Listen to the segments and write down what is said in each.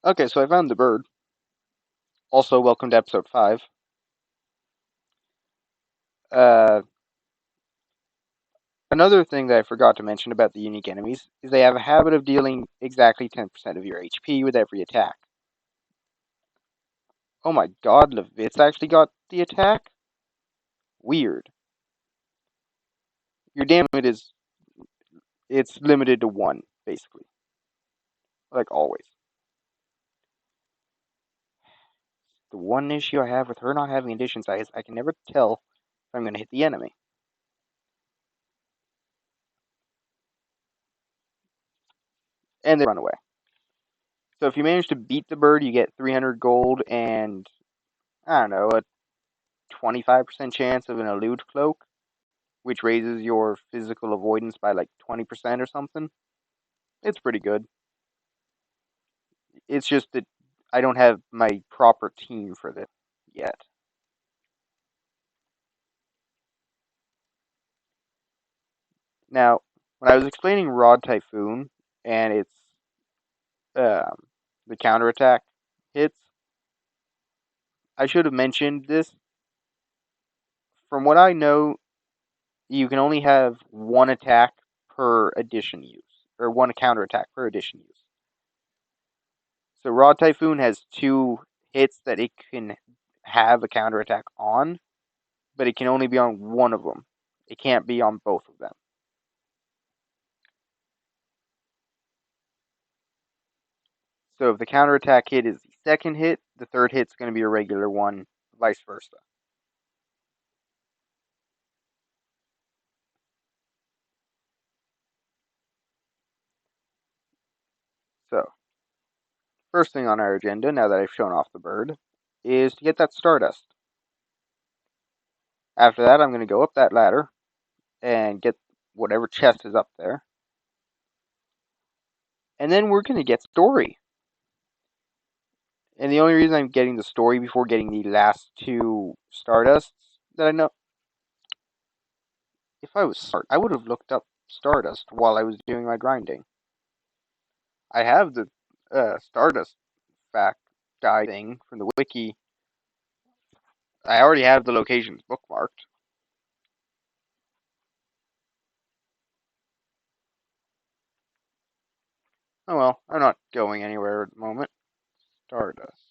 Okay, so I found the bird. Also, welcome to episode 5. Uh, Another thing that I forgot to mention about the unique enemies is they have a habit of dealing exactly 10% of your HP with every attack. Oh my god, Levitz actually got the attack? Weird. Your damage it's limited to 1, basically. Like always. The one issue I have with her not having addition size, I can never tell if I'm going to hit the enemy. And they run away. So if you manage to beat the bird, you get 300 gold and, I don't know, a 25% chance of an elude cloak, which raises your physical avoidance by like 20% or something. It's pretty good. It's just that I don't have my proper team for this yet. Now, when I was explaining Rod Typhoon and its um, the counterattack hits, I should have mentioned this. From what I know, you can only have one attack per addition use, or one counterattack per addition use. So Rod Typhoon has 2 hits that it can have a counterattack on, but it can only be on one of them. It can't be on both of them. So if the counterattack hit is the second hit, the third hit's going to be a regular one, vice versa. So, first thing on our agenda, now that I've shown off the bird, is to get that Stardust. After that, I'm going to go up that ladder and get whatever chest is up there. And then we're going to get Story. And the only reason I'm getting the Story before getting the last 2 Stardusts that I know, if I was smart, I would have looked up Stardust while I was doing my grinding. I have the Stardust fact guide thing from the wiki. I already have the locations bookmarked. Oh well, I'm not going anywhere at the moment. Stardust.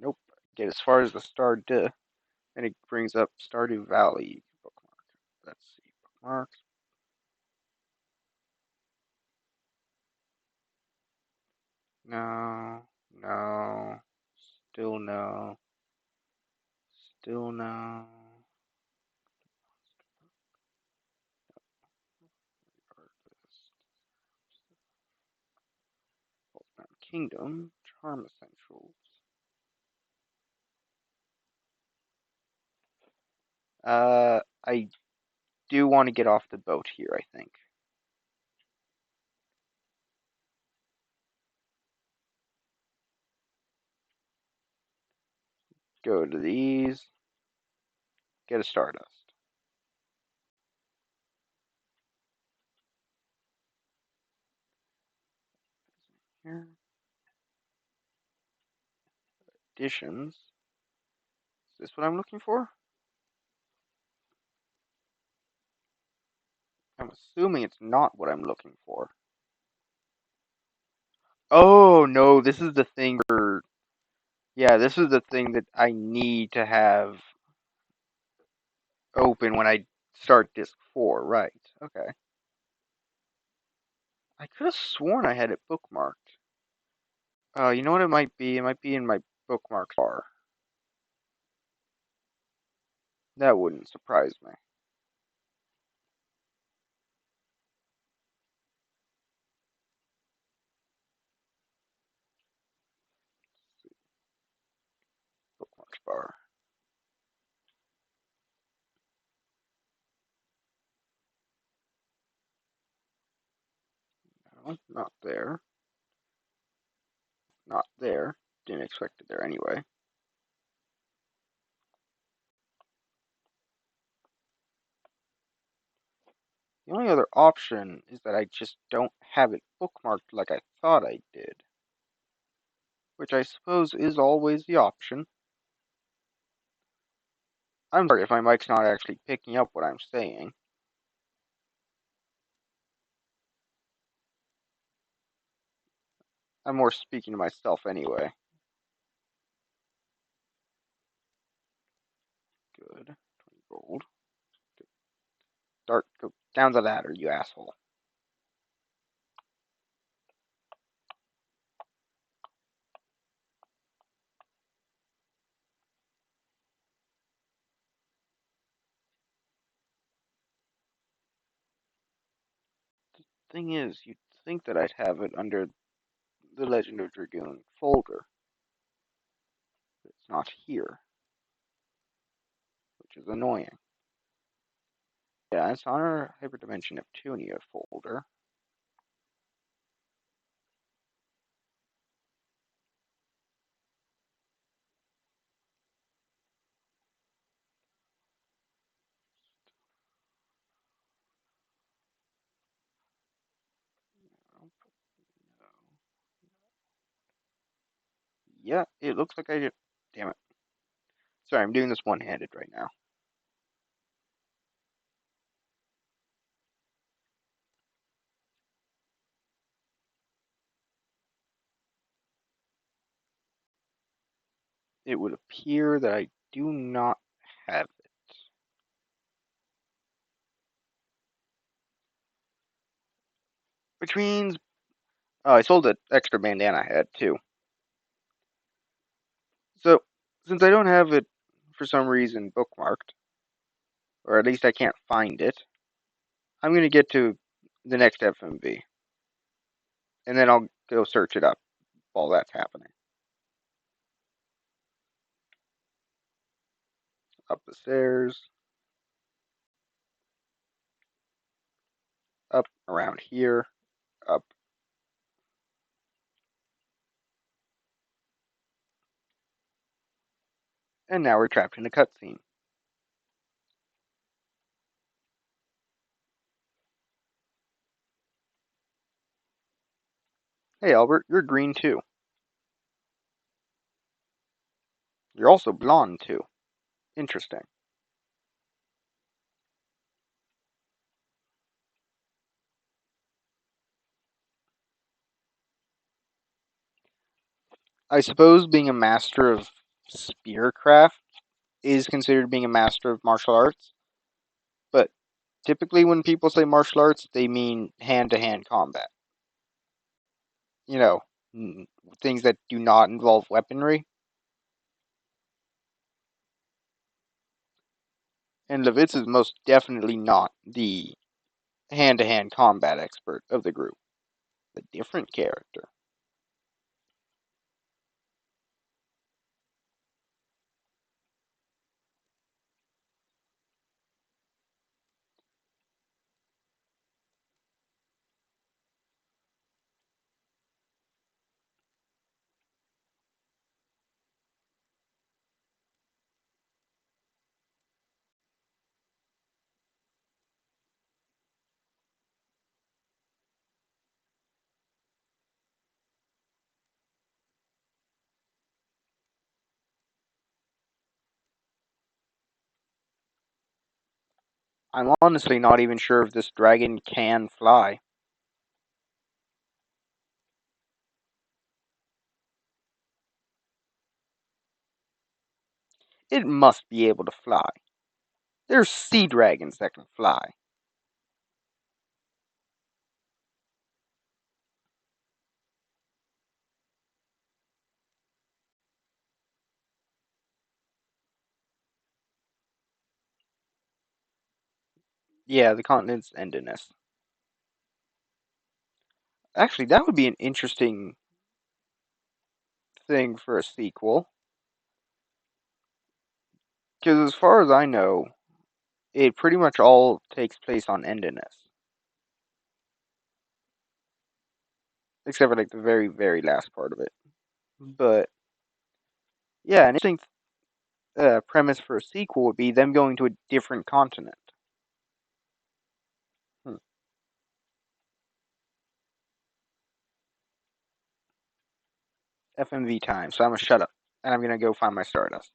Nope. Get as far as the Stardew, and it brings up Stardew Valley bookmark. Let's see. Bookmarks. No. No. Still no. Still no. Kingdom. Charm Essentials. I do want to get off the boat here, I think. Go to these. Get a Stardust. Here. Additions. Is this what I'm looking for? I'm assuming it's not what I'm looking for. Oh no, this is the thing for. Yeah, this is the thing that I need to have open when I start disc 4, right? Okay. I could have sworn I had it bookmarked. Oh, you know what it might be? It might be in my bookmark bar. That wouldn't surprise me. Bookmarks bar. No, not there. Not there. Didn't expect it there anyway. The only other option is that I just don't have it bookmarked like I thought I did, which I suppose is always the option. I'm sorry if my mic's not actually picking up what I'm saying. I'm more speaking to myself anyway. Good. 20 gold. Good. Start, go down the ladder, you asshole. Thing is, you'd think that I'd have it under the Legend of Dragoon folder. But it's not here, which is annoying. Yeah, it's on our Hyperdimension Neptunia folder. Yeah, it looks like I did. Damn it. Sorry, I'm doing this one-handed right now. It would appear that I do not have it. Which means, oh, I sold an extra bandana I had too. So, since I don't have it for some reason bookmarked, or at least I can't find it, I'm going to get to the next FMV. And then I'll go search it up while that's happening. Up the stairs. Up around here. Up. And now we're trapped in a cutscene. Hey Albert, you're green too. You're also blonde too. Interesting. I suppose being a master of spearcraft is considered being a master of martial arts, but typically when people say martial arts, they mean hand-to-hand combat. You know, things that do not involve weaponry. And Levitz is most definitely not the hand-to-hand combat expert of the group. A different character. I'm honestly not even sure if this dragon can fly. It must be able to fly. There's sea dragons that can fly. Yeah, the continent's endiness. Actually, that would be an interesting thing for a sequel. Because as far as I know, it pretty much all takes place on endiness. Except for like the very, very last part of it. But yeah, an interesting premise for a sequel would be them going to a different continent. Hmm. FMV time, so I'm gonna shut up and I'm gonna go find my Stardust.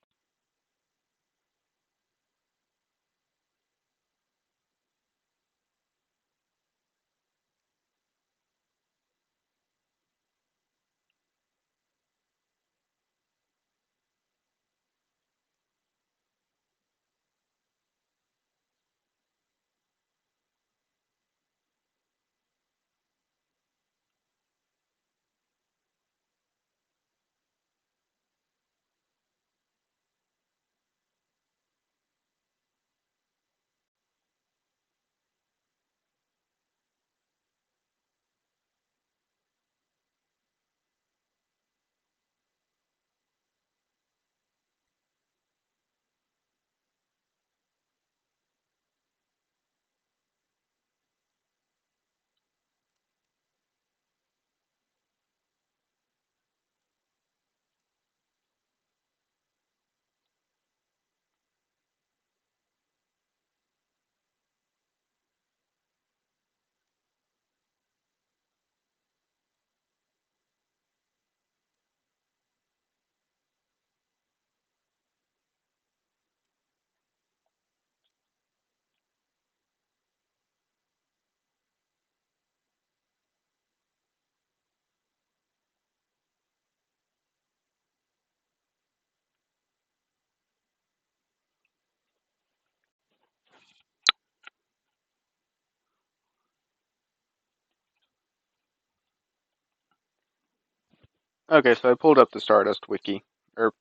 Okay, so I pulled up the Stardust wiki, or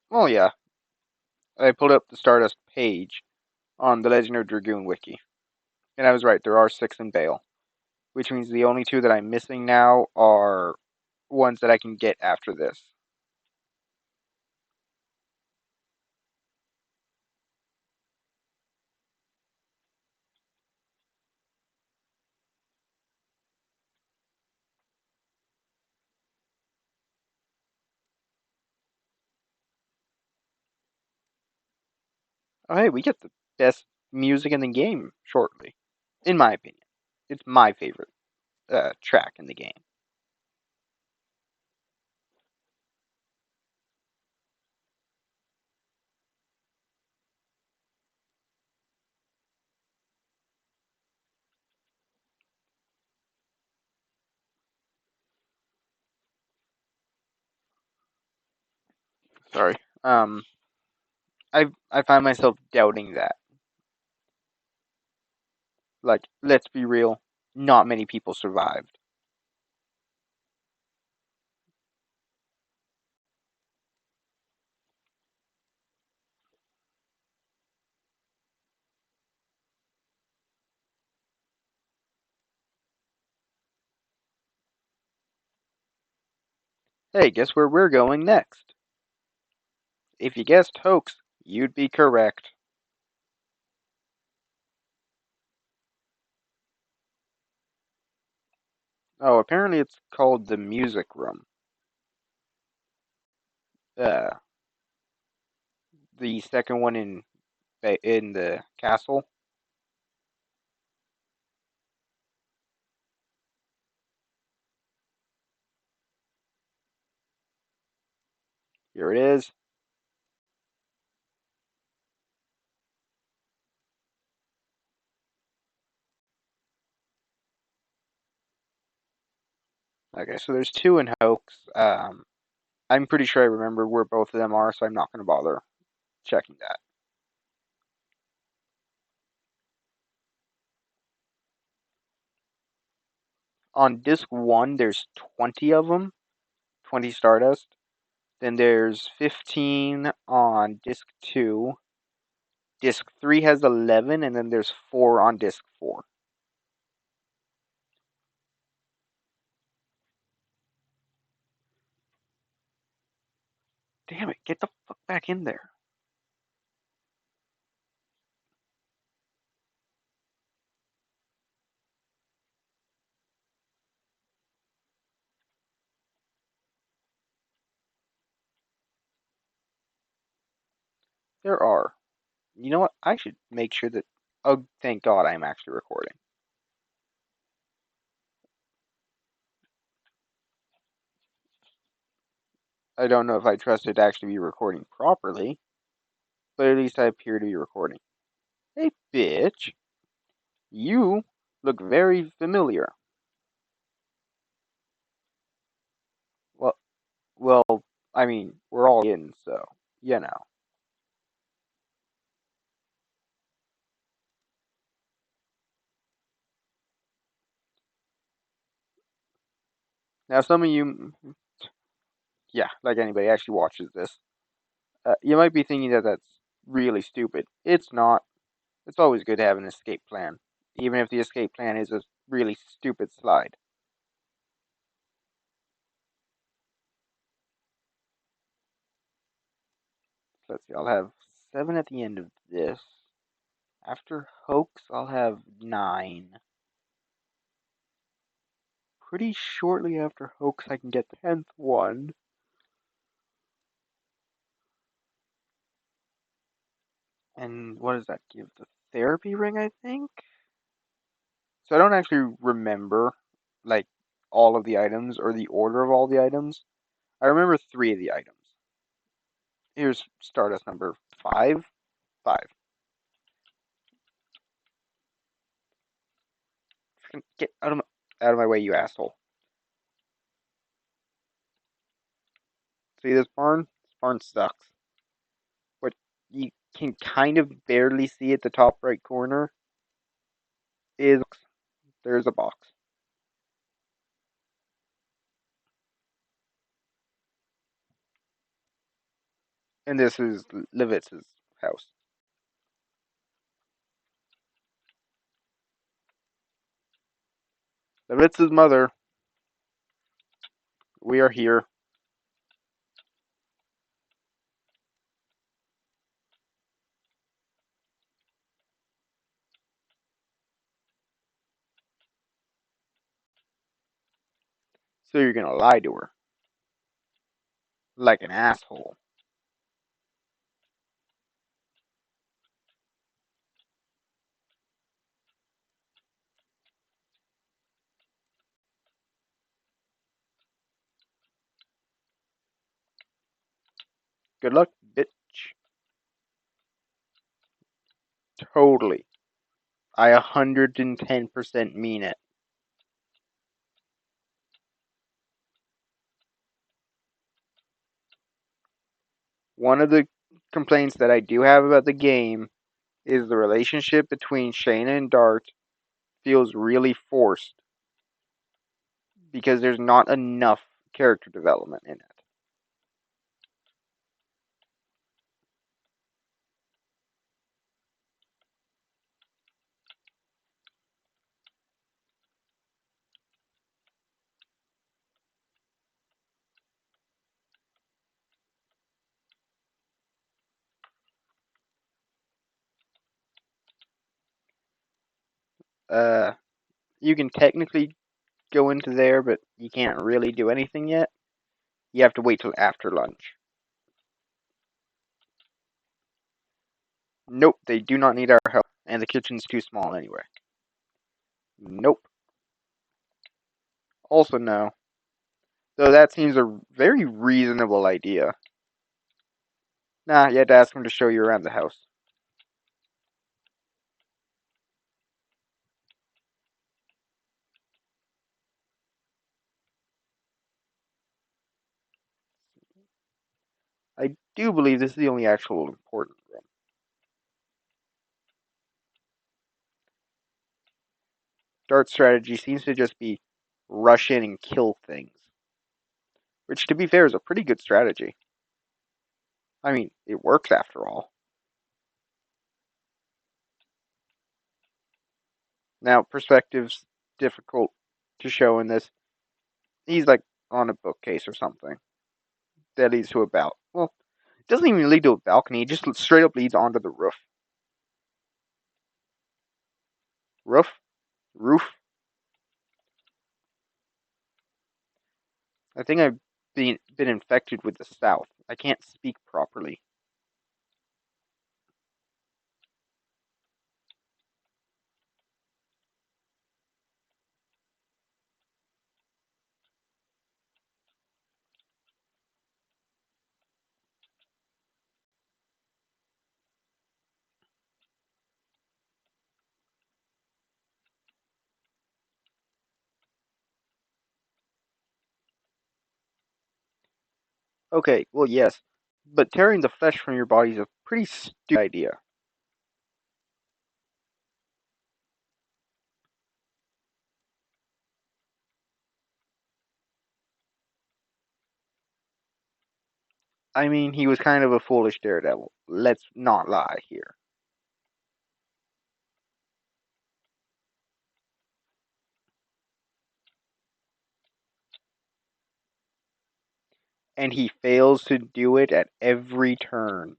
well, yeah, I pulled up the Stardust page on the Legend of Dragoon wiki, and I was right. There are six in Bale, which means the only two that I'm missing now are ones that I can get after this. Oh, hey, we get the best music in the game shortly, in my opinion. It's my favorite track in the game. Sorry. Um, I find myself doubting that. Like, let's be real, not many people survived. Hey, guess where we're going next? If you guessed hoax, you'd be correct. Oh, apparently it's called the music room. Uh, the second one in the castle. Here it is. Okay, so there's two in hoax. I'm pretty sure I remember where both of them are, so I'm not going to bother checking that. On disc one, there's 20 of them, 20 Stardust. Then there's 15 on disc two. Disc three has 11, and then there's four on disc four. Damn it, get the fuck back in there. There are. You know what? I should make sure that. Oh, thank God I'm actually recording. I don't know if I trust it to actually be recording properly, but at least I appear to be recording. Hey, bitch. You look very familiar. Well, well, I mean, we're all in, so, you know. Now, some of you, yeah, like anybody actually watches this, you might be thinking that that's really stupid. It's not. It's always good to have an escape plan, even if the escape plan is a really stupid slide. Let's see, I'll have 7 at the end of this. After hoax, I'll have 9. Pretty shortly after hoax, I can get the 10th one. And what does that give? The therapy ring, I think? So I don't actually remember, like, all of the items or the order of all the items. I remember 3 of the items. Here's Stardust number 5. 5. Get out of my way, you asshole. See this barn? This barn sucks. What you can kind of barely see at the top right corner is there's a box. And this is Levitz's house. Levitz's mother, we are here. So you're gonna lie to her. Like an asshole. Good luck, bitch. Totally. I 110% mean it. One of the complaints that I do have about the game is the relationship between Shayna and Dart feels really forced because there's not enough character development in it. Uh, you can technically go into there, but you can't really do anything yet. You have to wait till after lunch. Nope, they do not need our help, and the kitchen's too small anyway. Nope. Also, no. Though that seems a very reasonable idea. Nah, you had to ask him to show you around the house. I do believe this is the only actual important room. Dart's strategy seems to just be rush in and kill things. Which, to be fair, is a pretty good strategy. I mean, it works after all. Now, perspective's difficult to show in this. He's like on a bookcase or something. That leads to a balcony. Well, it doesn't even lead to a balcony, it just straight up leads onto the roof. Roof? Roof? I think I've been infected with the South. I can't speak properly. Okay, well, yes, but tearing the flesh from your body is a pretty stupid idea. I mean, he was kind of a foolish daredevil. Let's not lie here. And he fails to do it at every turn.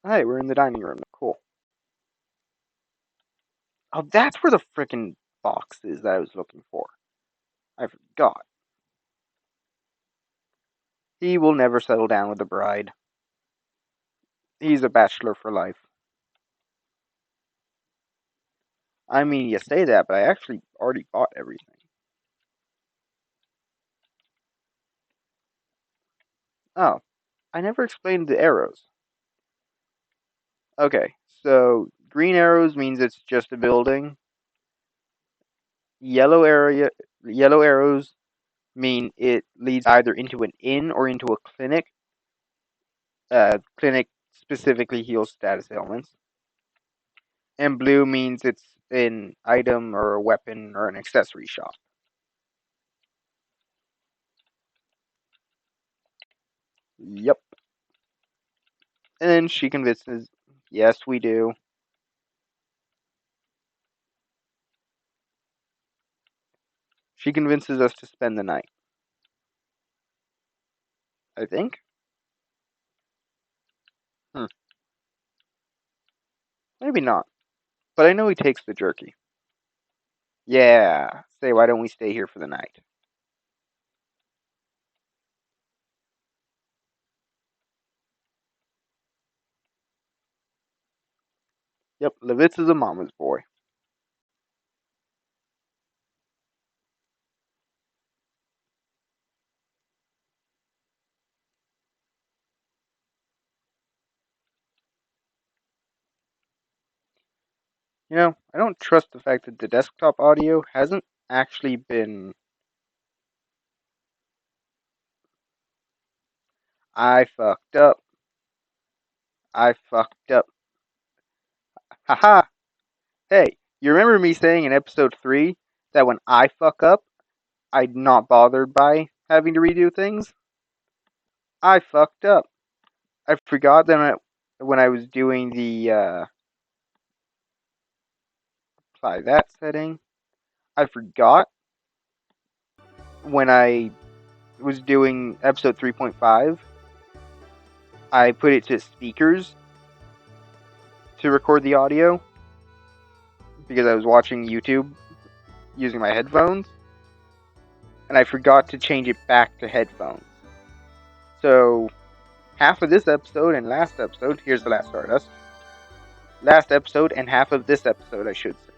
Hey, we're in the dining room. Cool. Oh, that's where the frickin' box is that I was looking for. I forgot. He will never settle down with a bride. He's a bachelor for life. I mean, you say that, but I actually already bought everything. Oh, I never explained the arrows. Okay, so green arrows means it's just a building. Yellow area, yellow arrows mean it leads either into an inn or into a clinic. Clinic specifically heals status ailments. And blue means it's an item or a weapon or an accessory shop. Yep. And then she convinces, yes, we do. She convinces us to spend the night. I think. Hmm. Maybe not. But I know he takes the jerky. Yeah. Say, why don't we stay here for the night? Yep, Levitz is a mama's boy. I don't trust the fact that the desktop audio hasn't actually been. I fucked up. I fucked up. Haha! Hey, you remember me saying in episode 3 that when I fuck up, I'm not bothered by having to redo things? I fucked up. I forgot that when I was doing the apply that setting. I forgot when I was doing episode 3.5. I put it to speakers to record the audio because I was watching YouTube using my headphones, and I forgot to change it back to headphones. So half of this episode and last episode, here's the last Stardust. Last episode and half of this episode, I should say,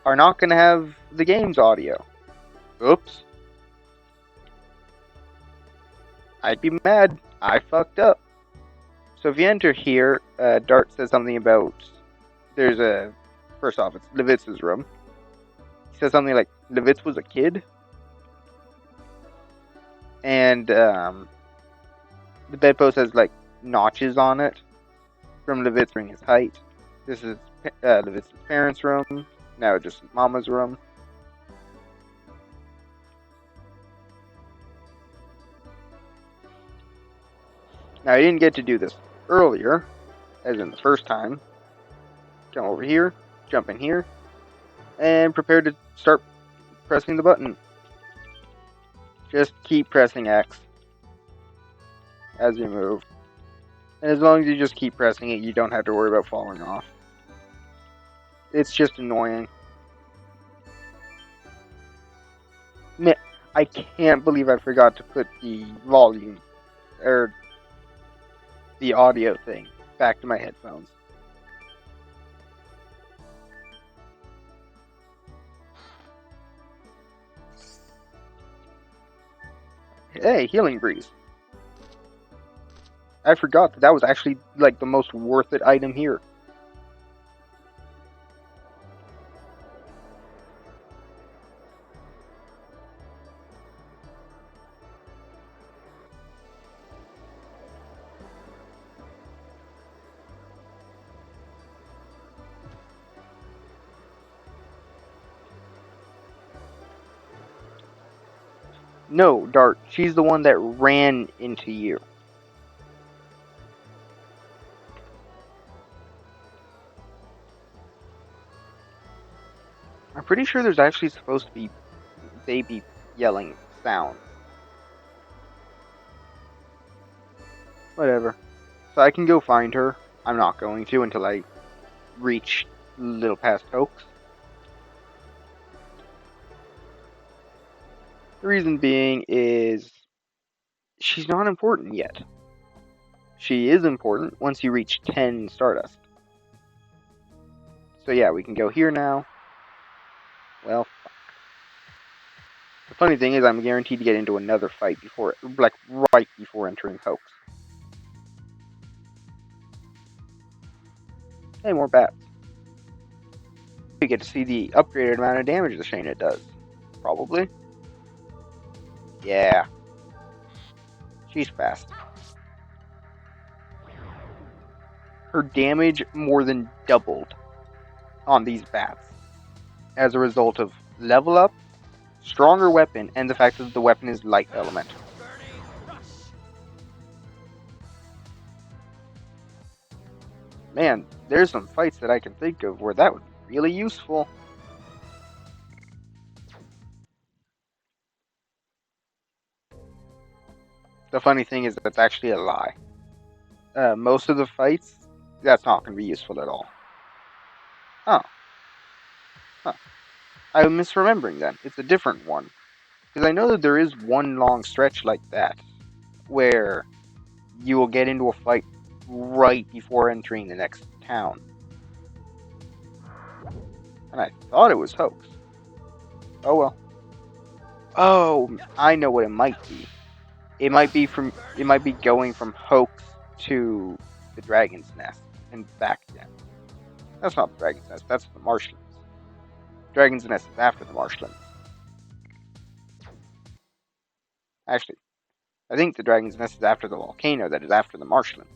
are not going to have the game's audio. Oops. I'd be mad. I fucked up. So if you enter here, Dart says something about there's a first off, it's Levitz's room. He says something like Levitz was a kid, and the bedpost has like notches on it from Levitz during his height. This is Levitz's parents' room. Now just Mama's room. Now I didn't get to do this earlier, as in the first time. Come over here, jump in here, and prepare to start pressing the button. Just keep pressing X as you move. And as long as you just keep pressing it, you don't have to worry about falling off. It's just annoying. Man, I can't believe I forgot to put the volume, or the audio thing, back to my headphones. Hey, Healing Breeze. I forgot that was actually like the most worth it item here. No, Dart. She's the one that ran into you. I'm pretty sure there's actually supposed to be baby yelling sounds. Whatever. So I can go find her. I'm not going to until I reach a little past Hoax. The reason being is she's not important yet. She is important once you reach 10 Stardust. So yeah, we can go here now. Well, fuck. The funny thing is I'm guaranteed to get into another fight before, like, right before entering Hoax. Hey, more bats. We get to see the upgraded amount of damage the Shayna does. Probably. Yeah. She's fast. Her damage more than doubled on these bats as a result of level up, stronger weapon, and the fact that the weapon is light elemental. Man, there's some fights that I can think of where that would be really useful. The funny thing is that's actually a lie. Most of the fights, that's not going to be useful at all. Oh. Huh. I'm misremembering then. It's a different one. Because I know that there is one long stretch like that where you will get into a fight right before entering the next town. And I thought it was Hoax. Oh well. Oh, I know what it might be. It might be going from Hoax to the Dragon's Nest and back again. That's not the Dragon's Nest, that's the Marshlands. Dragon's Nest is after the Marshlands. Actually, I think the Dragon's Nest is after the volcano that is after the Marshlands.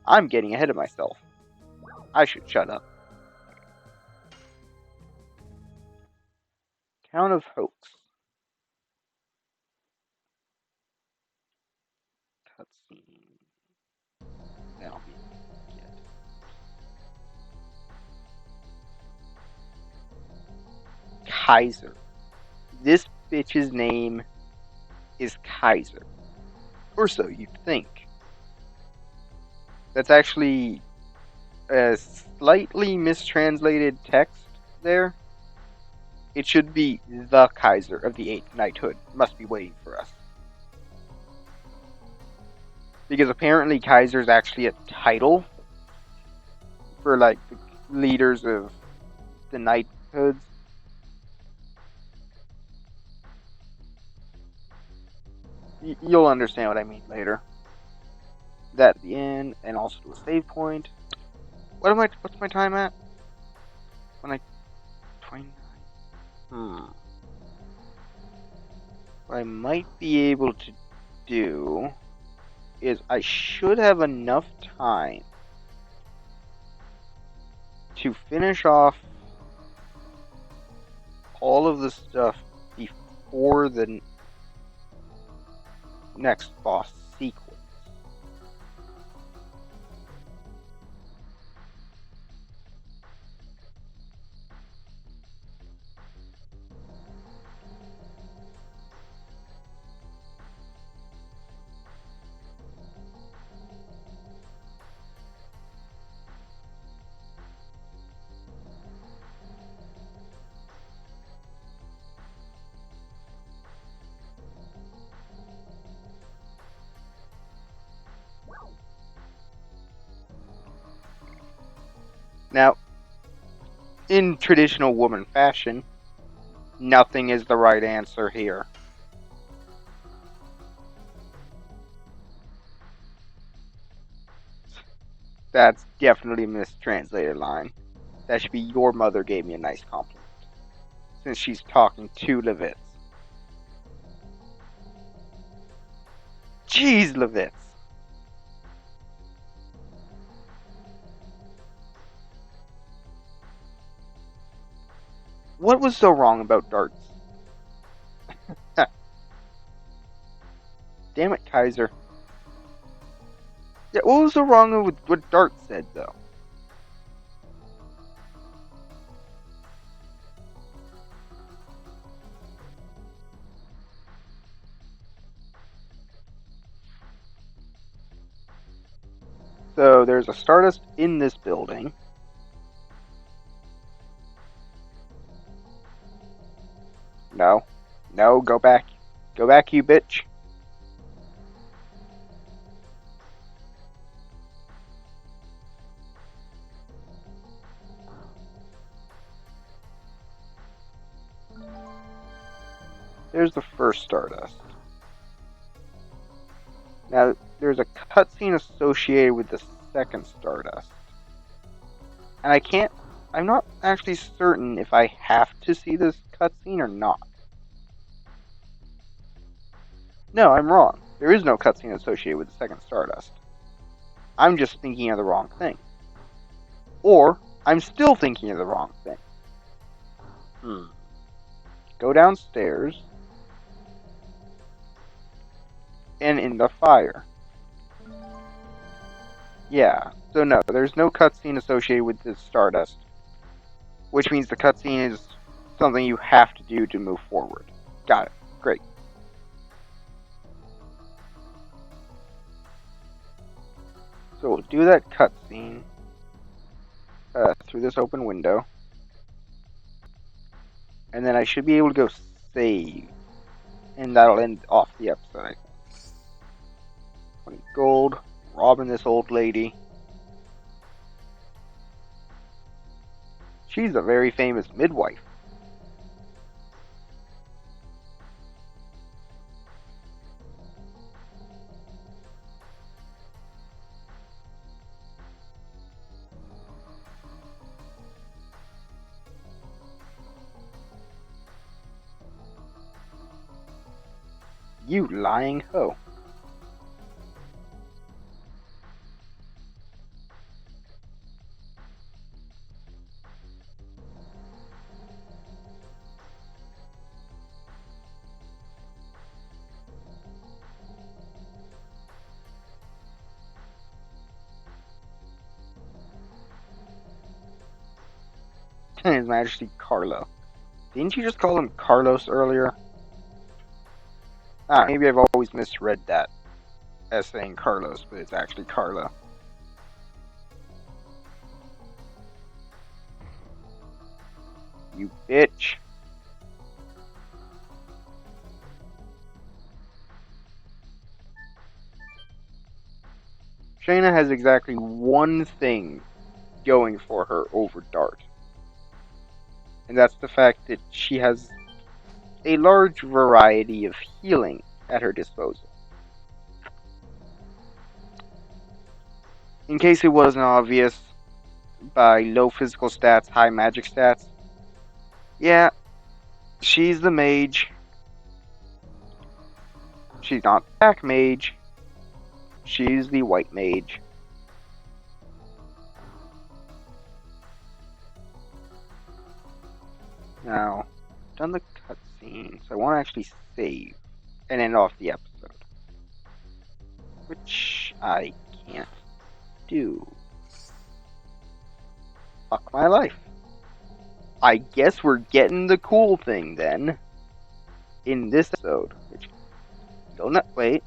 I'm getting ahead of myself. I should shut up. Town of Hoax. Cutscene. That'll be it. Kaiser. This bitch's name is Kaiser. Or so you'd think. That's actually a slightly mistranslated text there. It should be the Kaiser of the 8th Knighthood must be waiting for us. Because apparently Kaiser is actually a title for like the leaders of the Knighthoods. You'll understand what I mean later. That at the end, and also to a save point. What's my time at? 29. What I might be able to do is I should have enough time to finish off all of the stuff before the next boss sequence. Now, in traditional woman fashion, nothing is the right answer here. That's definitely a mistranslated line. That should be your mother gave me a nice compliment. Since she's talking to Levitz. Jeez, Levitz. What was so wrong about darts? Damn it, Kaiser. Yeah, what was so wrong with what Dart said, though? So there's a Stardust in this building. No. No, go back. Go back, you bitch. There's the first Stardust. Now, there's a cutscene associated with the second Stardust. And I'm not actually certain if I have to see this cutscene or not. No, I'm wrong. There is no cutscene associated with the second Stardust. I'm just thinking of the wrong thing. Or, I'm still thinking of the wrong thing. Go downstairs and in the fire. Yeah, so no, there's no cutscene associated with this Stardust, which means the cutscene is something you have to do to move forward. Got it. Great. So we'll do that cutscene through this open window, and then I should be able to go save, and that'll end off the episode, I think. 20 gold, robbing this old lady. She's a very famous midwife. You lying hoe. His Majesty Carlo. Didn't you just call him Carlos earlier? Maybe I've always misread that as saying Carlos, but it's actually Carlo. You bitch. Shayna has exactly one thing going for her over Dart. And that's the fact that she has a large variety of healing at her disposal. In case it wasn't obvious, by low physical stats, high magic stats, yeah, she's the mage. She's not black mage. She's the white mage. Now, I've done the cutscene, so I want to actually save and end off the episode. Which I can't do. Fuck my life. I guess we're getting the cool thing then. In this episode. Which, wait.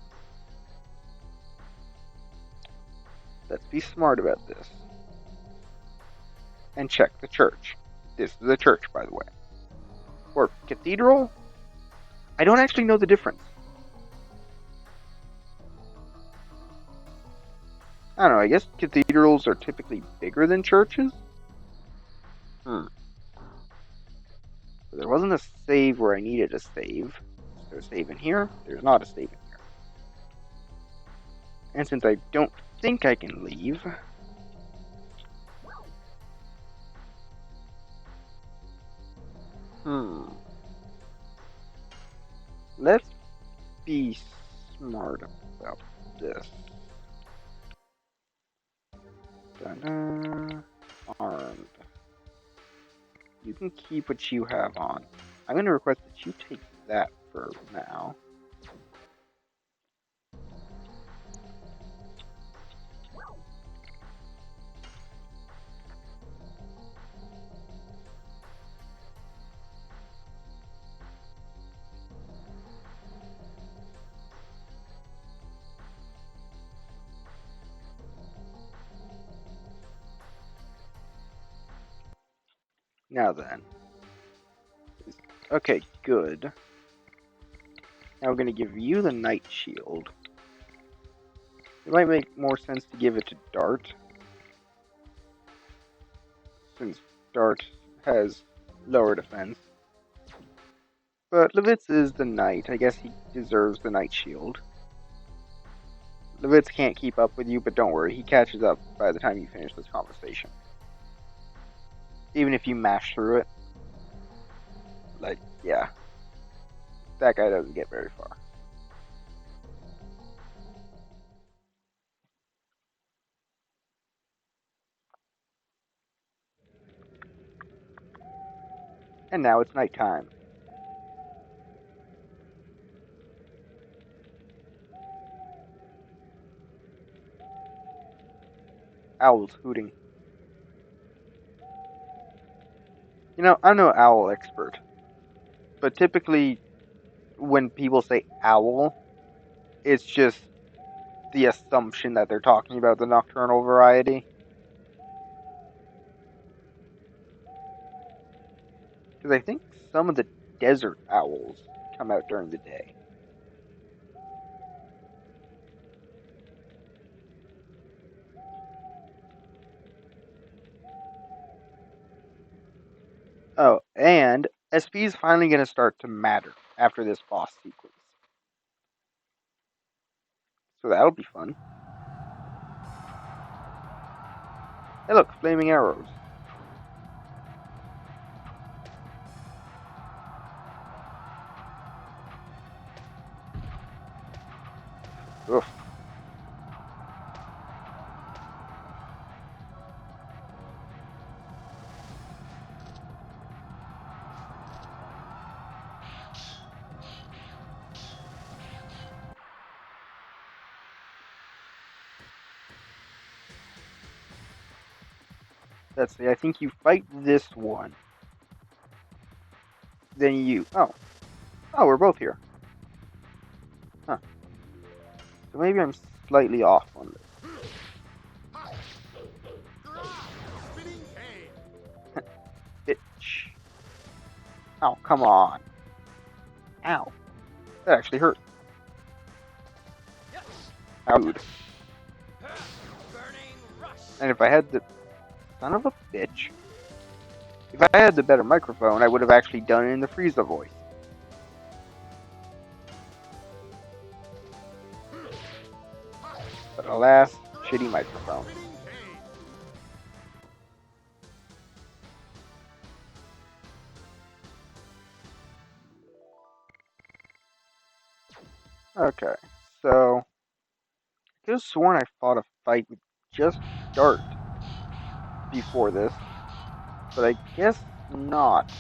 Let's be smart about this. And check the church. This is a church, by the way. Or cathedral? I don't actually know the difference. I don't know, I guess cathedrals are typically bigger than churches? There wasn't a save where I needed a save. There's a save in here. There's not a save in here. And since I don't think I can leave, Hmm. Let's be smart about this. Ta-da. Armed. You can keep what you have on. I'm going to request that you take that for now. Now then. Okay, good. Now we're going to give you the Night Shield. It might make more sense to give it to Dart, since Dart has lower defense. But Levitz is the Knight. I guess he deserves the Night Shield. Levitz can't keep up with you, but don't worry, he catches up by the time you finish this conversation. Even if you mash through it. Like, yeah. That guy doesn't get very far. And now it's nighttime. Owl's hooting. You know, I'm no owl expert, but typically when people say owl, it's just the assumption that they're talking about the nocturnal variety. Because I think some of the desert owls come out during the day. Oh, and SP is finally going to start to matter after this boss sequence. So that'll be fun. Hey look, flaming arrows. Oof. Let's see, I think you fight this one. Then you... Oh, we're both here. Huh. So maybe I'm slightly off on this. Bitch. Oh, come on. Ow. That actually hurt. Ow. And if I had the... Son of a bitch. If I had the better microphone, I would have actually done it in the Frieza voice. But alas, shitty microphone. Okay, so... I could have sworn I fought a fight with just Dart before this. But I guess not.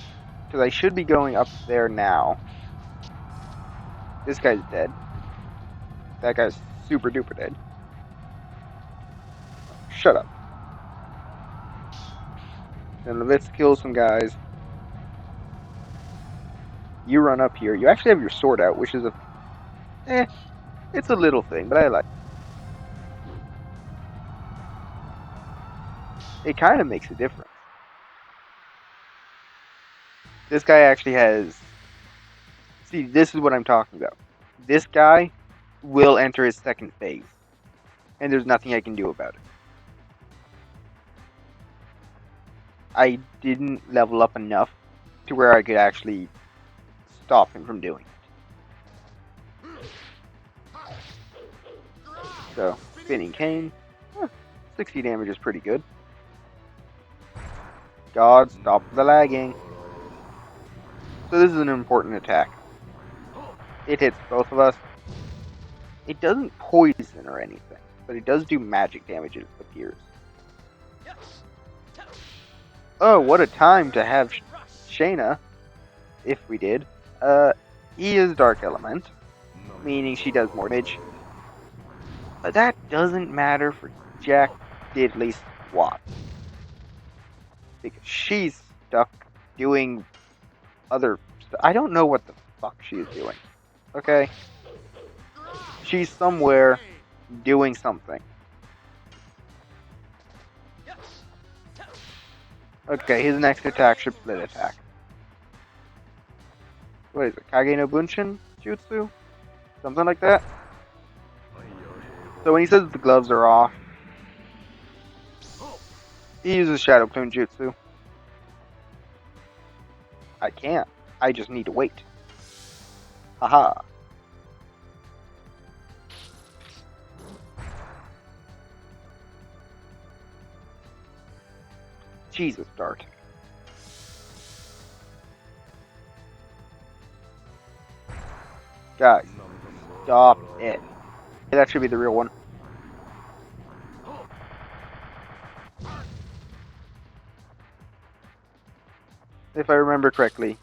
Because I should be going up there now. This guy's dead. That guy's super duper dead. Shut up. Then let's kill some guys. You run up here. You actually have your sword out, which is a... it's a little thing, but I like it. It kind of makes a difference. This guy actually has... See, this is what I'm talking about. This guy will enter his second phase. And there's nothing I can do about it. I didn't level up enough to where I could actually stop him from doing it. So, spinning cane. 60 damage is pretty good. God, stop the lagging. So this is an important attack. It hits both of us. It doesn't poison or anything, but it does do magic damage, it appears. Oh, what a time to have Shayna, if we did. He is Dark Element, meaning she does more damage. But that doesn't matter for Jack Diddley Squat. Because she's stuck doing other stuff. I don't know what the fuck she's doing. Okay? She's somewhere doing something. Okay, his next attack should split attack. What is it? Kage no Bunshin Jutsu? Something like that? So when he says the gloves are off, he uses Shadow Clone Jutsu. I can't. I just need to wait. Haha. Jesus, Dart. Guys, stop it. That should be the real one. If I remember correctly,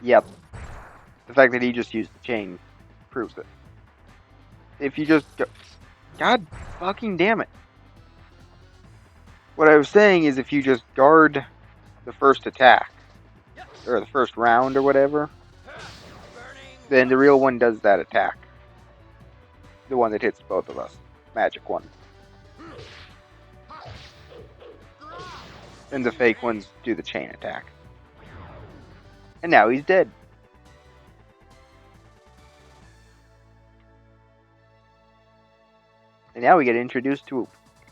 yep. The fact that he just used the chain proves it. If you just go... God fucking damn it. What I was saying is if you just guard the first attack, or the first round or whatever, then the real one does that attack. The one that hits both of us. Magic one. And the fake ones do the chain attack. And now he's dead. And now we get introduced to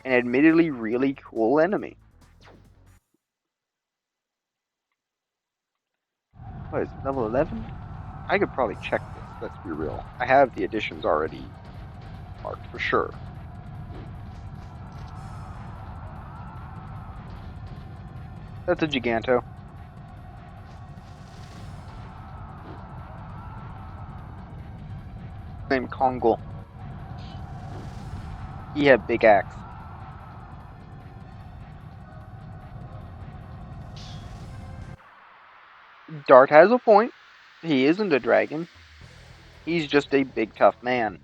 an admittedly really cool enemy. What is it, level 11? I could probably check this, let's be real. I have the additions already marked for sure. That's a Giganto. Named Kongol. He had big axe. Dart has a point. He isn't a dragon. He's just a big tough man.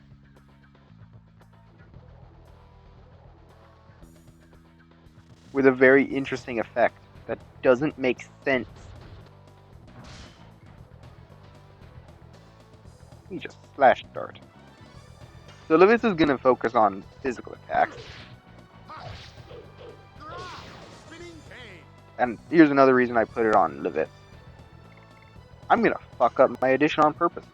With a very interesting effect that doesn't make sense. He just slashed Dart. So Lewis is going to focus on physical attacks. And here's another reason I put it on Levitz. I'm gonna fuck up my addition on purpose.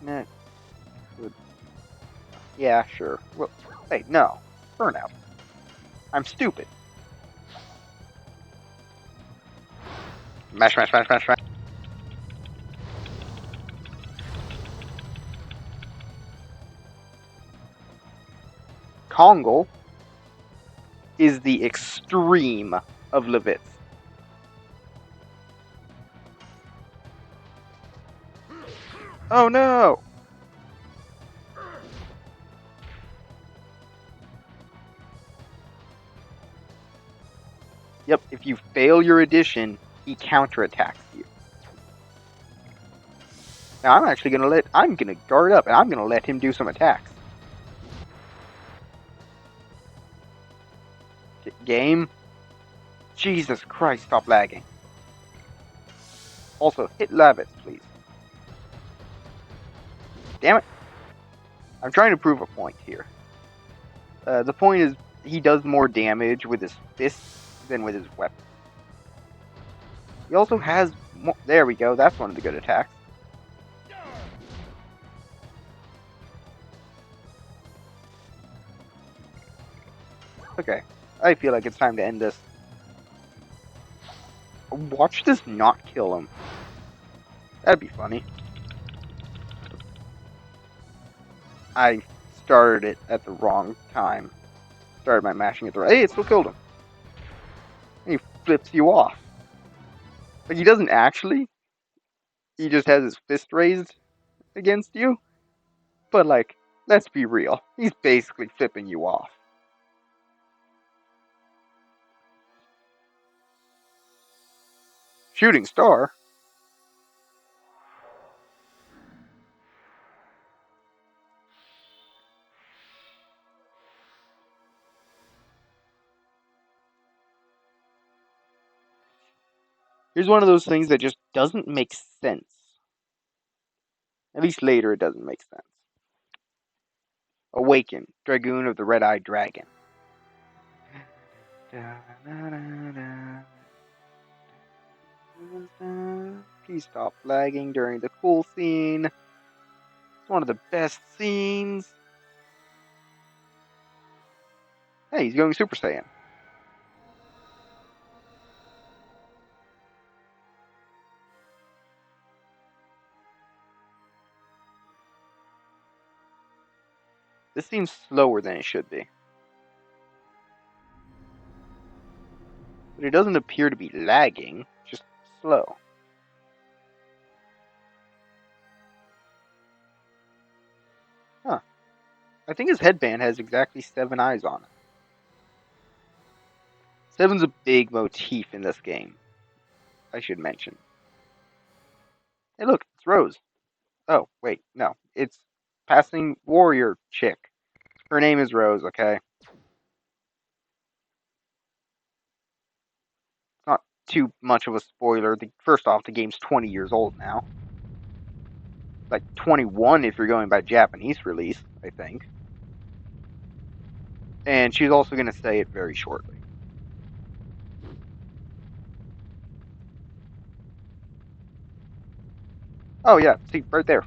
Net. Yeah, sure. Well, hey, no. Burnout. I'm stupid. Mash, mash, mash, mash, mash. Kongol is the extreme of Levitz. Oh no! Yep, if you fail your addition, he counterattacks you. Now I'm actually I'm gonna guard up and I'm gonna let him do some attacks. Game? Jesus Christ, stop lagging. Also, hit Lavitz, please. Damn it. I'm trying to prove a point here. The point is, he does more damage with his fists than with his weapon. He also has more... There we go, that's one of the good attacks. Okay, I feel like it's time to end this. Watch this not kill him. That'd be funny. I started it at the wrong time. Started by mashing it the right. Hey, it still killed him. And he flips you off. Like, he doesn't actually. He just has his fist raised against you. But, like, let's be real. He's basically flipping you off. Shooting star? Here's one of those things that just doesn't make sense. At least later it doesn't make sense. Awaken, Dragoon of the Red-Eyed Dragon. Please stop lagging during the cool scene. It's one of the best scenes. Hey, he's going Super Saiyan. This seems slower than it should be. But it doesn't appear to be lagging, just slow. Huh. I think his headband has exactly 7 eyes on it. 7's a big motif in this game, I should mention. Hey look, it's Rose. Oh, wait, no. It's Passing Warrior Chick. Her name is Rose, okay? It's not too much of a spoiler. First off, the game's 20 years old now. Like 21 if you're going by Japanese release, I think. And she's also going to say it very shortly. Oh yeah, see, right there.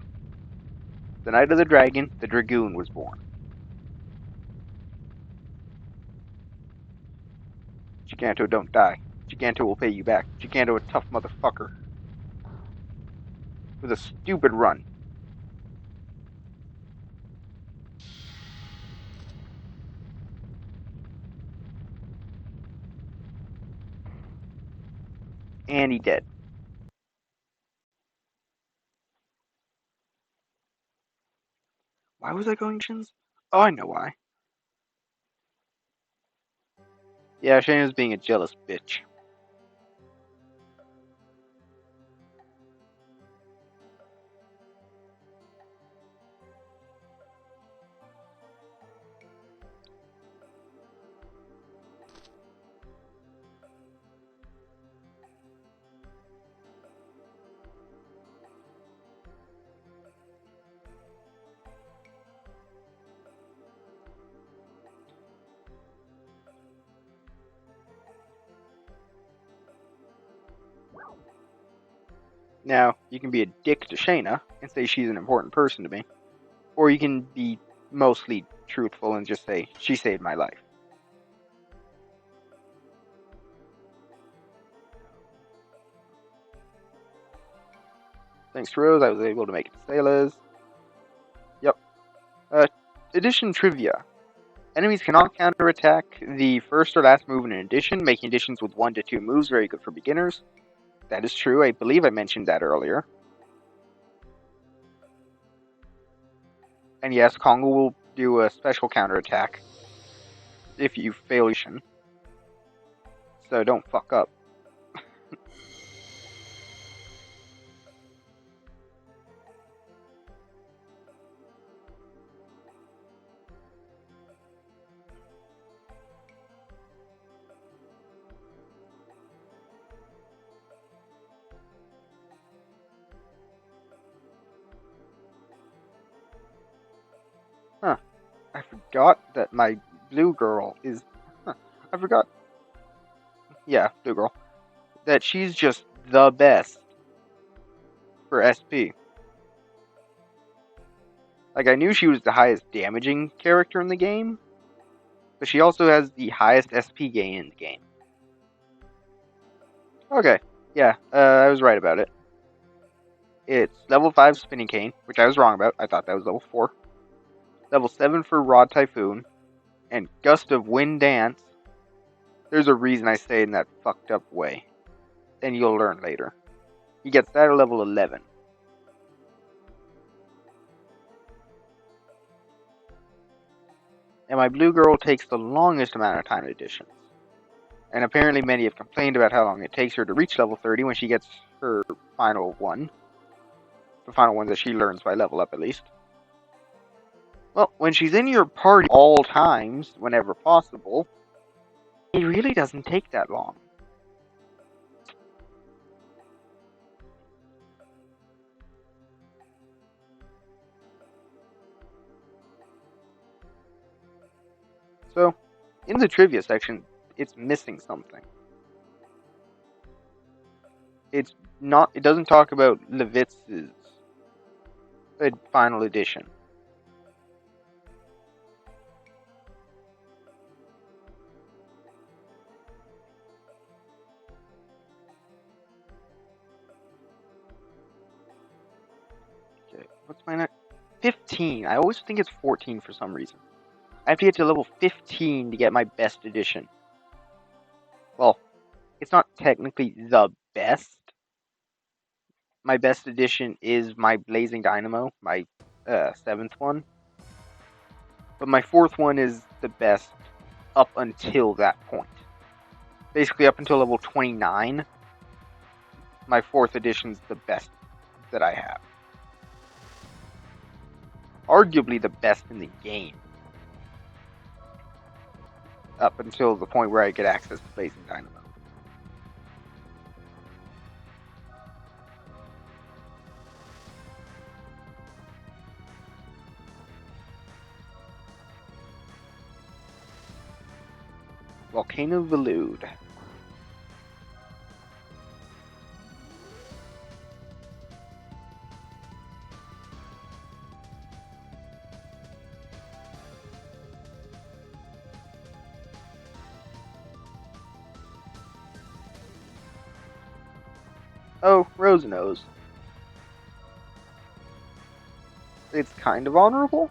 The night of the dragon, the Dragoon was born. Giganto don't die. Giganto will pay you back. Giganto a tough motherfucker. With a stupid run. And he dead. Why was I going Shins? Oh, I know why. Yeah, Shane was being a jealous bitch. Now, you can be a dick to Shayna and say she's an important person to me. Or you can be mostly truthful and just say, she saved my life. Thanks to Rose, I was able to make it to Sailors. Yep. Addition trivia. Enemies cannot counterattack the first or last move in an addition, making additions with 1 to 2 moves very good for beginners. That is true, I believe I mentioned that earlier. And yes, Kongo will do a special counterattack if you fail. So don't fuck up. Huh. I forgot that my blue girl is... Huh. I forgot. Yeah, blue girl. That she's just the best for SP. Like, I knew she was the highest damaging character in the game, but she also has the highest SP gain in the game. Okay, yeah, I was right about it. It's level 5 Spinning Cane, which I was wrong about. I thought that was level 4. Level 7 for Rod Typhoon, and Gust of Wind Dance. There's a reason I say it in that fucked up way. and you'll learn later. He gets that at level 11. And my blue girl takes the longest amount of time in additions. And apparently many have complained about how long it takes her to reach level 30 when she gets her final one. The final one that she learns by level up, at least. Well, when she's in your party all times, whenever possible, it really doesn't take that long. So, in the trivia section, it's missing something. It doesn't talk about Levitz's final edition. Okay, what's my next? 15. I always think it's 14 for some reason. I have to get to level 15 to get my best edition. Well, it's not technically the best. My best edition is my Blazing Dynamo, my 7th one. But my 4th one is the best up until that point. Basically, up until level 29, my 4th edition's the best that I have. Arguably the best in the game. Up until the point where I get access to Blazing Dynamo. Volcano Velude. Oh, Rosenose. It's kind of honorable.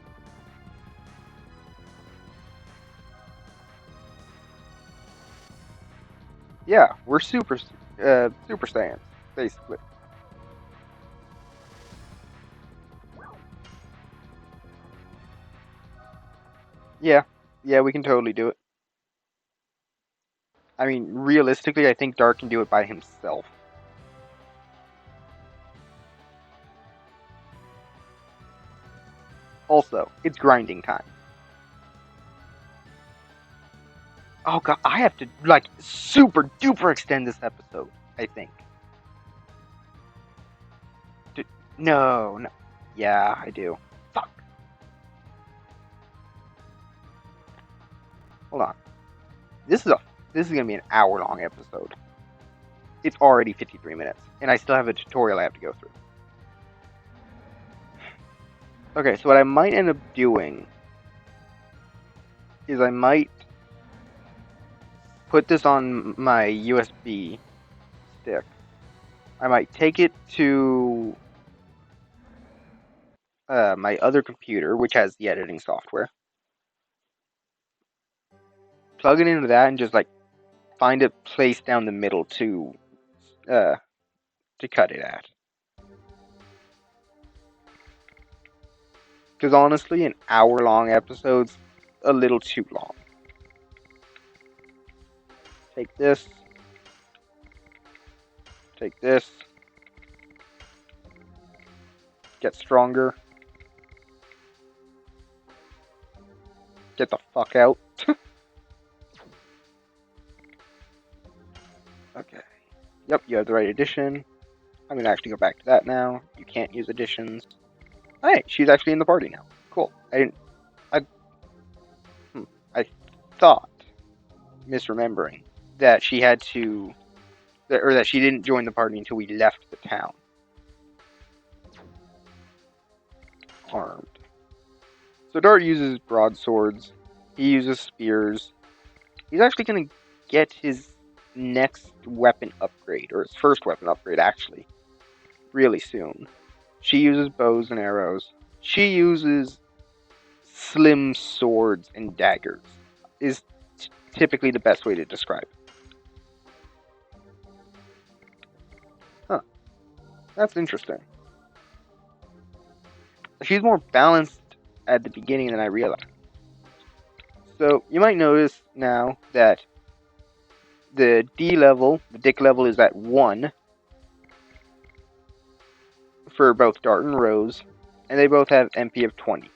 Yeah, we're Super Saiyans, basically. Yeah, we can totally do it. I mean, realistically, I think Dark can do it by himself. Also, it's grinding time. Oh god, I have to, like, super duper extend this episode, I think. No. Yeah, I do. Fuck. Hold on. This is gonna be an hour-long episode. It's already 53 minutes, and I still have a tutorial I have to go through. Okay, so what I might end up doing is I might put this on my USB stick. I might take it to my other computer, which has the editing software. Plug it into that and just like find a place down the middle to cut it at. Because honestly, an hour-long episode's a little too long. Take this. Take this. Get stronger. Get the fuck out. Okay. Yep, you have the right edition. I'm gonna actually go back to that now. You can't use editions. Hey, she's actually in the party now. Cool. I thought, misremembering, that she had to, or that she didn't join the party until we left the town. Armed. So Dart uses broadswords. He uses spears. He's actually gonna get his next weapon upgrade, or his first weapon upgrade, actually, really soon. She uses bows and arrows. She uses slim swords and daggers, is typically the best way to describe it. That's interesting. She's more balanced at the beginning than I realized. So you might notice now that the dick level is at 1 for both Dart and Rose, and they both have MP of 20.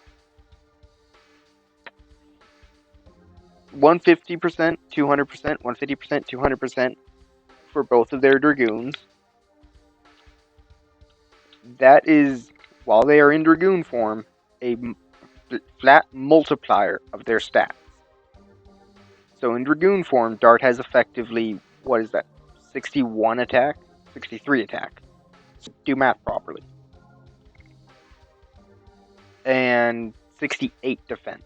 150%, 200%, 150%, 200% for both of their Dragoons. That is, while they are in Dragoon form, a flat multiplier of their stats. So in Dragoon form, Dart has effectively, what is that, 61 attack? 63 attack. Do math properly. And 68 defense.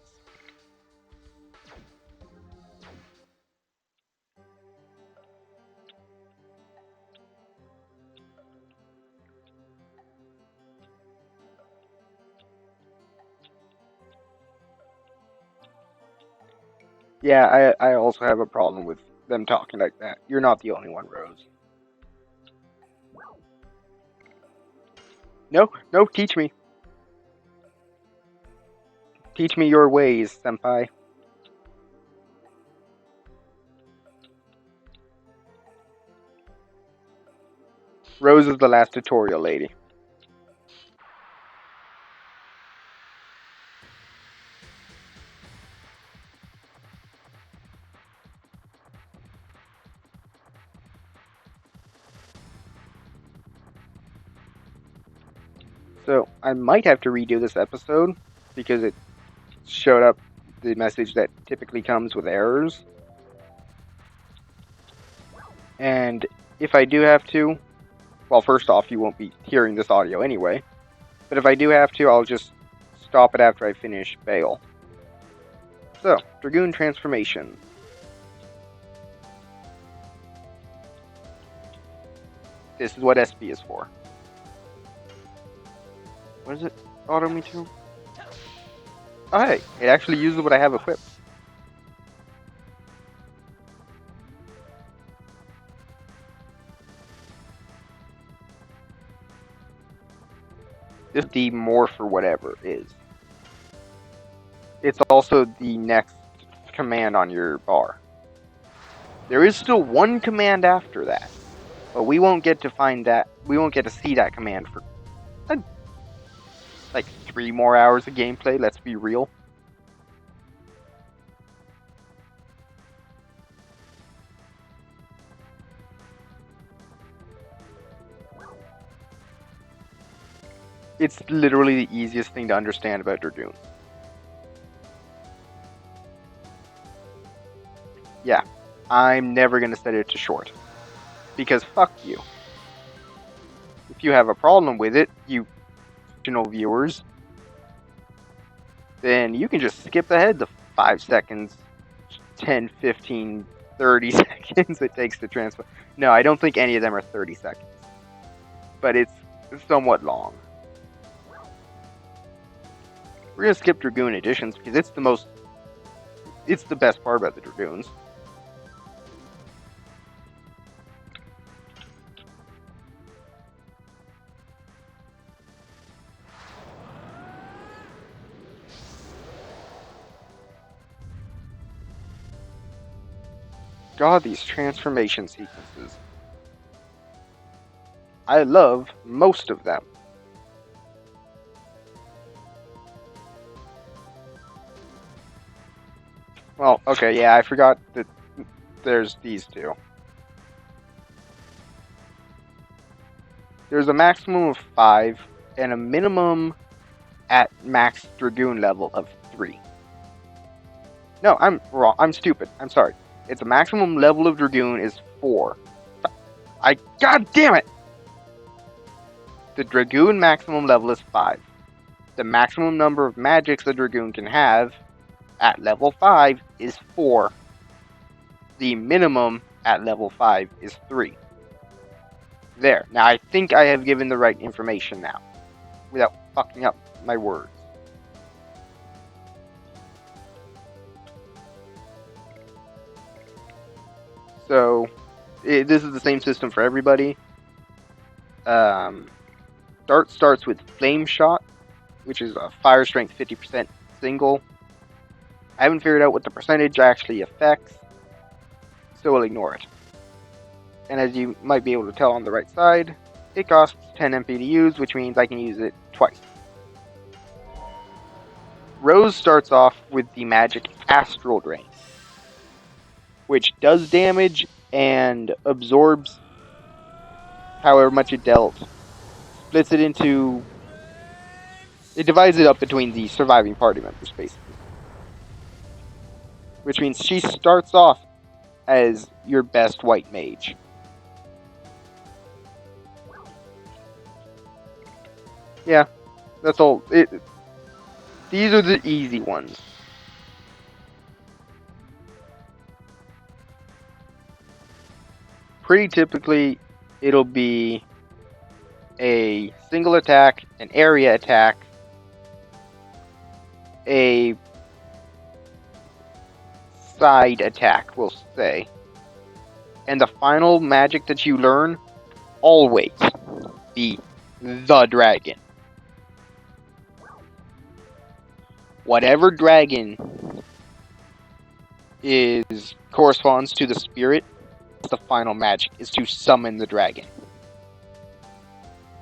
Yeah, I also have a problem with them talking like that. You're not the only one, Rose. No, no, teach me. Teach me your ways, senpai. Rose is the last tutorial lady. So I might have to redo this episode because it showed up the message that typically comes with errors. And if I do have to, well, first off, you won't be hearing this audio anyway. But if I do have to, I'll just stop it after I finish Bale. So, Dragoon transformation. This is what SB is for. What does it auto me to? Oh, hey, it actually uses what I have equipped. This is the morph or whatever is. It's also the next command on your bar. There is still one command after that, but we won't get to find that. We won't get to see that command for like 3 more hours of gameplay. Let's be real. It's literally the easiest thing to understand about Dragoon. Yeah, I'm never going to set it to short. Because fuck you. If you have a problem with it, you viewers, then you can just skip ahead the 5 seconds, 10, 15, 30 seconds it takes to transfer. No, I don't think any of them are 30 seconds. But it's somewhat long. We're going to skip Dragoon editions because it's the best part about the Dragoons. God, these transformation sequences. I love most of them. Well, okay, yeah, I forgot that there's these two. There's a maximum of 5 and a minimum at max Dragoon level of 3. No, I'm wrong. I'm stupid. I'm sorry. It's a maximum level of Dragoon is 4. God damn it! The Dragoon maximum level is 5. The maximum number of magics a Dragoon can have at level 5 is 4. The minimum at level 5 is 3. There. Now I think I have given the right information now, without fucking up my words. So, this is the same system for everybody. Dart starts with Flame Shot, which is a fire strength 50% single. I haven't figured out what the percentage actually affects, so we'll ignore it. And as you might be able to tell on the right side, it costs 10 MP to use, which means I can use it twice. Rose starts off with the magic Astral Drain, which does damage and absorbs however much it dealt. Splits it into... It divides it up between the surviving party members, basically. Which means she starts off as your best white mage. Yeah, that's all. These are the easy ones. Pretty typically, it'll be a single attack, an area attack, a side attack, we'll say. And the final magic that you learn, always be the dragon. Whatever dragon corresponds to the spirit, the final magic is to summon the dragon.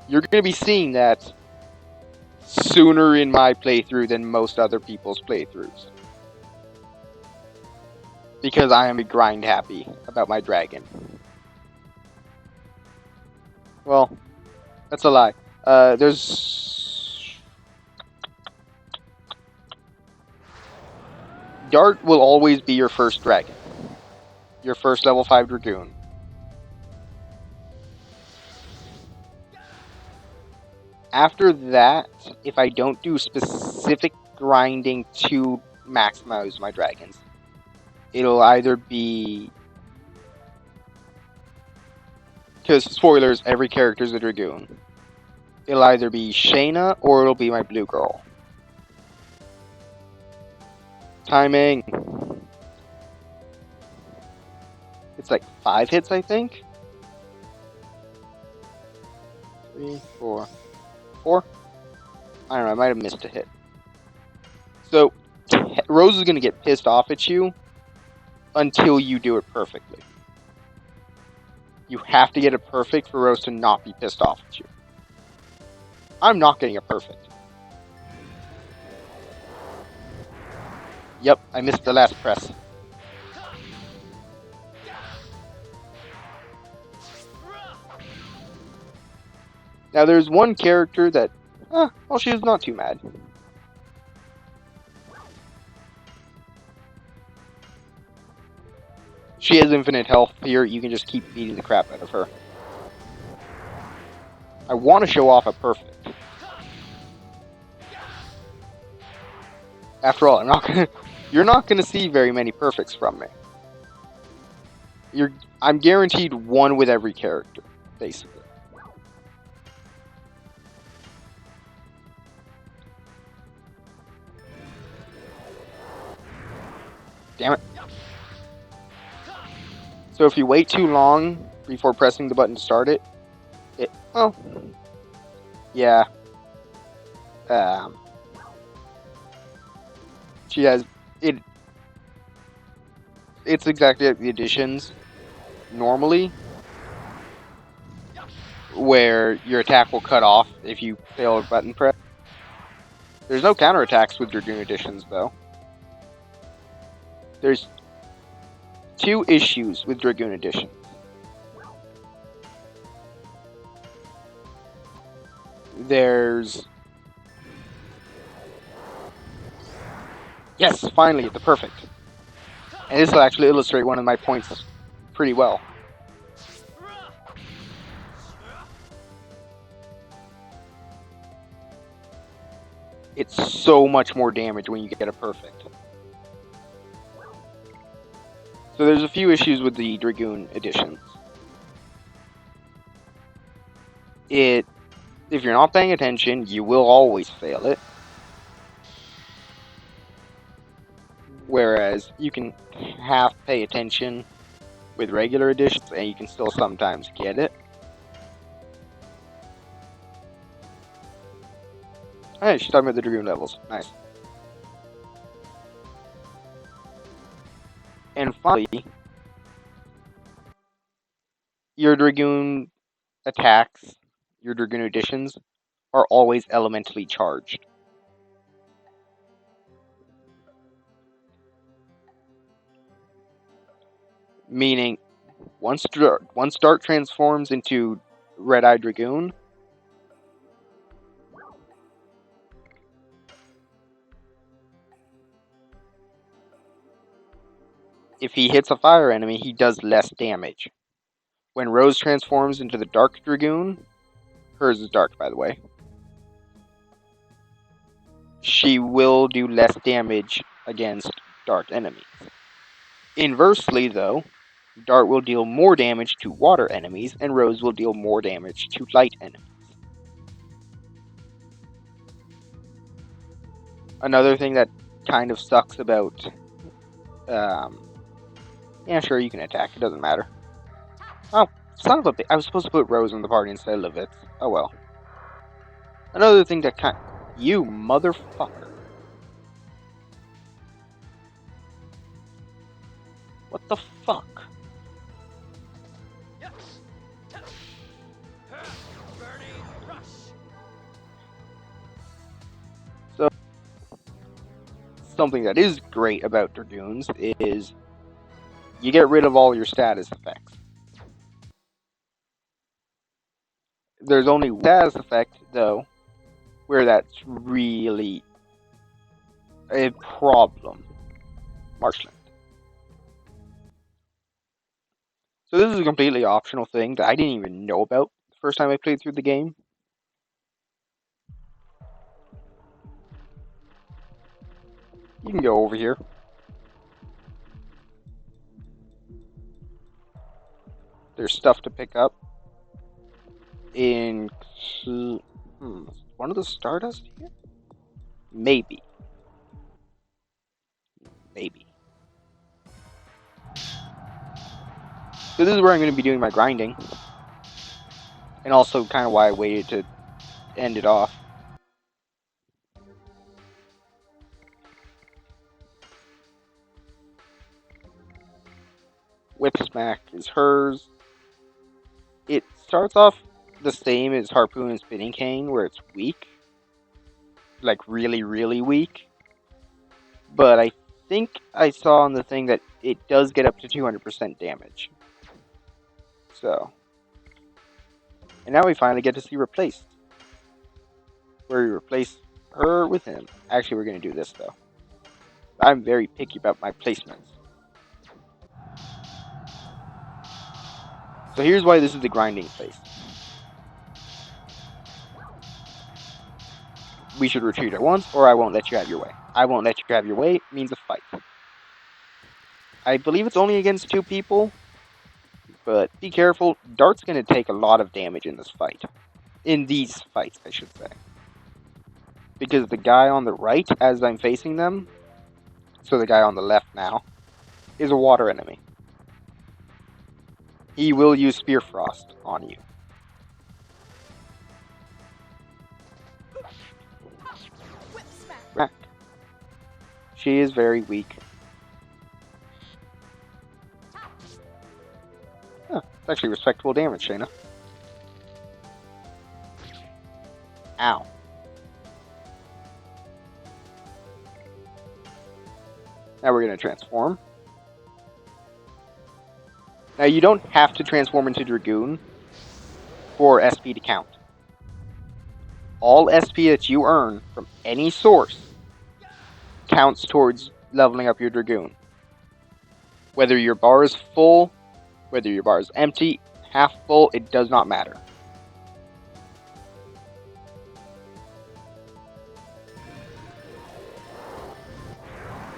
You're going to be seeing that sooner in my playthrough than most other people's playthroughs. Because I am grind happy about my dragon. Well, that's a lie. Dart will always be your first dragon. Your first level 5 Dragoon. After that, if I don't do specific grinding to maximize my dragons, it'll either be... Because, spoilers, every character's a Dragoon. It'll either be Shayna or it'll be my blue girl. Timing. It's like 5 hits, I think? 3, 4. 4? I don't know, I might have missed a hit. So, Rose is going to get pissed off at you until you do it perfectly. You have to get it perfect for Rose to not be pissed off at you. I'm not getting it perfect. Yep, I missed the last press. Now there's one character that, well, she was not too mad. She has infinite health here, you can just keep beating the crap out of her. I want to show off a perfect. After all, you're not gonna see very many perfects from me. I'm guaranteed one with every character, basically. Damn it. So if you wait too long before pressing the button to start it, well, yeah. She has, it's exactly like the additions normally, where your attack will cut off if you fail a button press. There's no counterattacks with Dragoon additions, though. There's 2 issues with Dragoon additions. There's... Yes, finally, the perfect. And this will actually illustrate one of my points pretty well. It's so much more damage when you get a perfect. So there's a few issues with the Dragoon editions. If you're not paying attention, you will always fail it. Whereas you can half pay attention with regular editions and you can still sometimes get it. Hey, she's talking about the Dragoon levels. Nice. And finally, your Dragoon attacks, your Dragoon additions, are always elementally charged. Meaning, once Dart transforms into Red-Eye Dragoon, if he hits a fire enemy, he does less damage. When Rose transforms into the Dark Dragoon, hers is dark, by the way, she will do less damage against dark enemies. Inversely, though, Dart will deal more damage to water enemies, and Rose will deal more damage to light enemies. Another thing that kind of sucks about... yeah, sure, you can attack. It doesn't matter. Oh, son of a bitch. I was supposed to put Rose in the party instead of Levitz. Oh well. Another thing that kind... You motherfucker. What the fuck? So, something that is great about Dragoons is you get rid of all your status effects. There's only one status effect, though, where that's really a problem. Marshland. So this is a completely optional thing that I didn't even know about the first time I played through the game. You can go over here. There's stuff to pick up. One of the Stardust here? Maybe. So this is where I'm going to be doing my grinding. And also kind of why I waited to end it off. Whip Smack is hers. It starts off the same as Harpoon and Spinning Cane, where it's weak. Like, really, really weak. But I think I saw on the thing that it does get up to 200% damage. So. And now we finally get to see Replaced. Where we replace her with him. Actually, we're going to do this, though. I'm very picky about my placements. So here's why this is the grinding place. We should retreat at once, or I won't let you have your way. I won't let you have your way means a fight. I believe it's only against 2 people, but be careful. Dart's going to take a lot of damage in this fight. In these fights, I should say. Because the guy on the right, as I'm facing them, so the guy on the left now, is a water enemy. He will use Spear Frost on you. She is very weak. Huh, it's actually respectable damage, Shayna. Ow. Now we're going to transform. Now you don't have to transform into Dragoon for SP to count. All SP that you earn from any source counts towards leveling up your Dragoon. Whether your bar is full, whether your bar is empty, half full, it does not matter.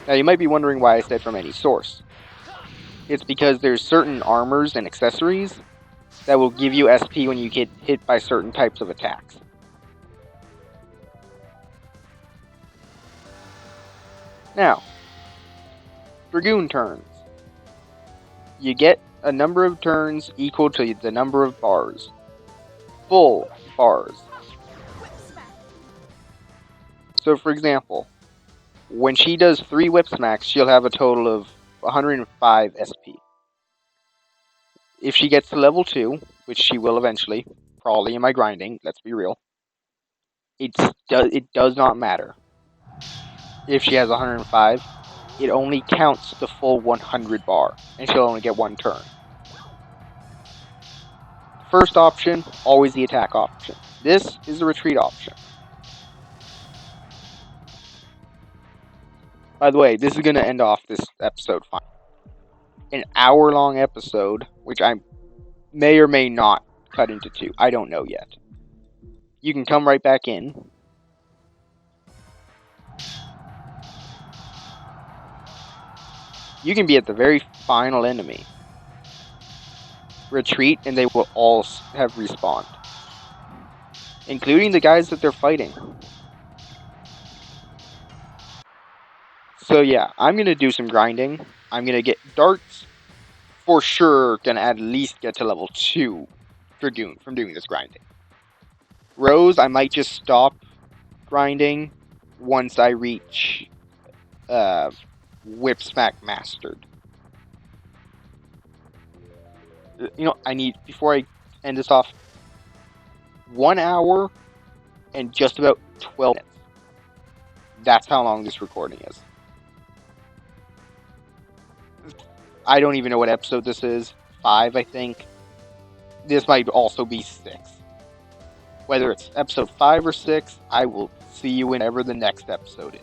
Now you might be wondering why I said from any source. It's because there's certain armors and accessories that will give you SP when you get hit by certain types of attacks. Now, Dragoon turns. You get a number of turns equal to the number of bars. Full bars. So, for example, when she does 3 whip smacks, she'll have a total of 105 SP. If she gets to level 2, which she will eventually, probably in my grinding, let's be real, it does not matter. If she has 105, it only counts the full 100 bar, and she'll only get 1 turn. First option, always the attack option. This is the retreat option. By the way, this is going to end off this episode fine. An hour-long episode, which I may or may not cut into 2. I don't know yet. You can come right back in. You can be at the very final enemy. Retreat, and they will all have respawned. Including the guys that they're fighting. So yeah, I'm going to do some grinding. I'm going to get darts. For sure, going to at least get to level 2 Dragoon from doing this grinding. Rose, I might just stop grinding once I reach Whip Smack Mastered. You know, I need, before I end this off, 1 hour and just about 12 minutes. That's how long this recording is. I don't even know what episode this is. 5, I think. This might also be 6. Whether it's episode 5 or 6, I will see you whenever the next episode is.